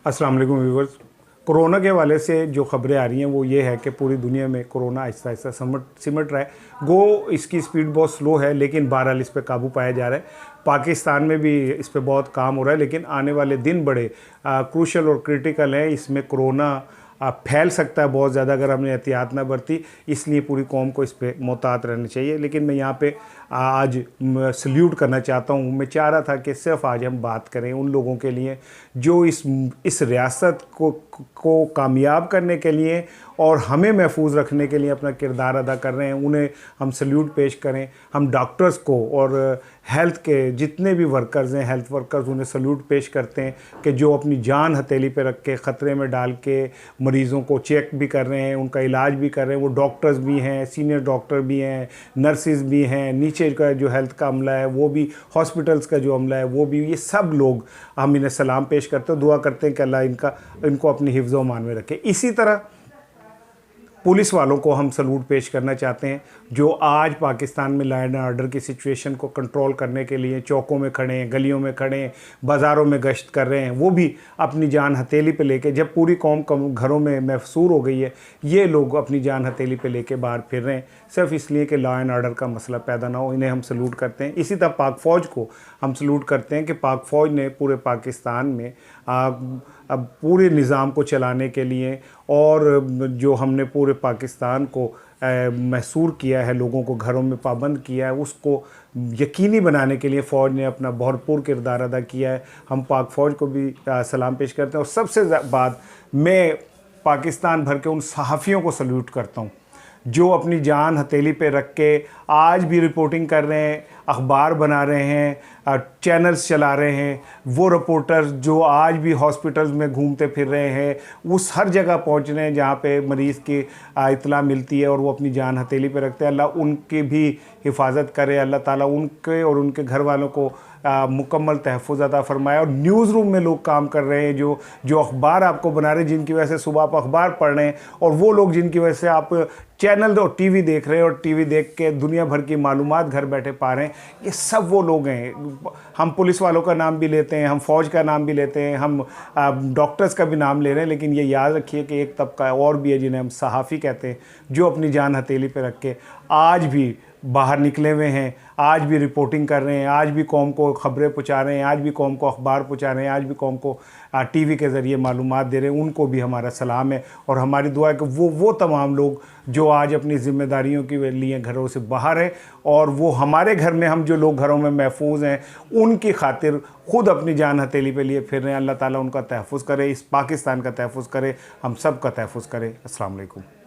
अस्सलाम वालेकुम viewers. Corona के हवाले से जो ख़बरें आ रही हैं वो ये है कि पूरी दुनिया में कोरोना आहिस्ता आहिस्ता सिमट रहा है। इसकी स्पीड बहुत स्लो है, लेकिन बहरहाल इस पर काबू पाया जा रहा है। पाकिस्तान में भी इस पर बहुत काम हो रहा है, लेकिन आने वाले दिन बड़े क्रूशल और क्रिटिकल हैं। इसमें कोरोना फैल सकता है बहुत ज़्यादा अगर हमने एहतियात ना बरती, इसलिए पूरी कौम को इस पर मोहतात रहना चाहिए। लेकिन मैं यहाँ पे आज सल्यूट करना चाहता हूँ। मैं चाह रहा था कि सिर्फ आज हम बात करें उन लोगों के लिए जो इस रियासत को कामयाब करने के लिए और हमें महफूज रखने के लिए अपना किरदार अदा कर रहे हैं। उन्हें हम सल्यूट पेश करें। हम डॉक्टर्स को और हेल्थ के जितने भी वर्कर्स हैं, हेल्थ वर्कर्स, उन्हें सल्यूट पेश करते हैं कि जो अपनी जान हथेली पे रख के ख़तरे में डाल के मरीज़ों को चेक भी कर रहे हैं, उनका इलाज भी कर रहे हैं। वो डॉक्टर्स भी हैं, सीनियर डॉक्टर भी हैं, नर्सिस भी हैं, नीचे का जो हेल्थ का अमला है वो भी, हॉस्पिटल्स का जो अमला है वो भी, ये सब लोग हम इन्हें सलाम पेश करते हैं, दुआ करते हैं कि अल्लाह इनको अपनी हिफ्ज़ व मान में रखे। इसी तरह पुलिस वालों को हम सलूट पेश करना चाहते हैं जो आज पाकिस्तान में लॉ एंड ऑर्डर की सिचुएशन को कंट्रोल करने के लिए चौकों में खड़े हैं, गलियों में खड़े हैं, बाज़ारों में गश्त कर रहे हैं। वो भी अपनी जान हथेली पे लेके, जब पूरी कौम घरों में महसूर हो गई है, ये लोग अपनी जान हथेली पे लेके बाहर फिर रहे हैं सिर्फ इसलिए कि लॉ एंड ऑर्डर का मसला पैदा ना हो। इन्हें हम सलूट करते हैं। इसी तरह पाक फ़ौज को हम सलूट करते हैं कि पाक फ़ौज ने पूरे पाकिस्तान में अब पूरे निज़ाम को चलाने के लिए और जो हमने पूरे पाकिस्तान को महसूर किया है, लोगों को घरों में पाबंद किया है, उसको यकीनी बनाने के लिए फ़ौज ने अपना भरपूर किरदार अदा किया है। हम पाक फ़ौज को भी सलाम पेश करते हैं। और सबसे बाद मैं पाकिस्तान भर के उन सहाफ़ियों को सल्यूट करता हूँ जो अपनी जान हथेली पे रख के आज भी रिपोर्टिंग कर रहे हैं, अखबार बना रहे हैं, चैनल्स चला रहे हैं। वो रिपोर्टर्स जो आज भी हॉस्पिटल्स में घूमते फिर रहे हैं, उस हर जगह पहुंच रहे हैं जहाँ पे मरीज़ की इत्तला मिलती है और वो अपनी जान हथेली पे रखते हैं। अल्लाह उनकी भी हिफाजत करे, अल्लाह ताला उनके और उनके घर वालों को मुकम्मल तहफ़्फ़ुज़ अता फ़रमाए। और न्यूज़ रूम में लोग काम कर रहे हैं जो अखबार आपको बना रहे हैं, जिनकी वजह से सुबह आप अखबार पढ़ रहे हैं, और वो लोग जिनकी वजह से आप चैनल और टीवी देख रहे हैं और टीवी देख के दुनिया भर की मालूमात घर बैठे पा रहे हैं, ये सब वो लोग हैं। हम पुलिस वालों का नाम भी लेते हैं, हम फ़ौज का नाम भी लेते हैं, हम डॉक्टर्स का भी नाम ले रहे हैं, लेकिन ये याद रखिए कि एक तबका और भी है जिन्हें हम सहाफ़ी कहते हैं, जो अपनी जान हथेली पे रख के आज भी बाहर निकले हुए हैं, आज भी रिपोर्टिंग कर रहे हैं, आज भी कौम को ख़बरें पहुँचा रहे हैं, आज भी कौम को अखबार पहुँचा रहे हैं, आज भी कौम को टीवी के ज़रिए मालूमात दे रहे हैं। उनको भी हमारा सलाम है और हमारी दुआ है कि वो तमाम लोग जो आज अपनी ज़िम्मेदारियों के लिए घरों से बाहर हैं और वो हमारे घर में, हम जो लोग घरों में महफूज हैं, उनकी खातिर ख़ुद अपनी जान हथेली पे लिए फिर रहे हैं। अल्लाह ताला उनका तहफ़्फ़ुज़ करे, इस पाकिस्तान का तहफ़्फ़ुज़ करे, हम सब का तहफ़्फ़ुज़ करे। अस्सलाम वालेकुम।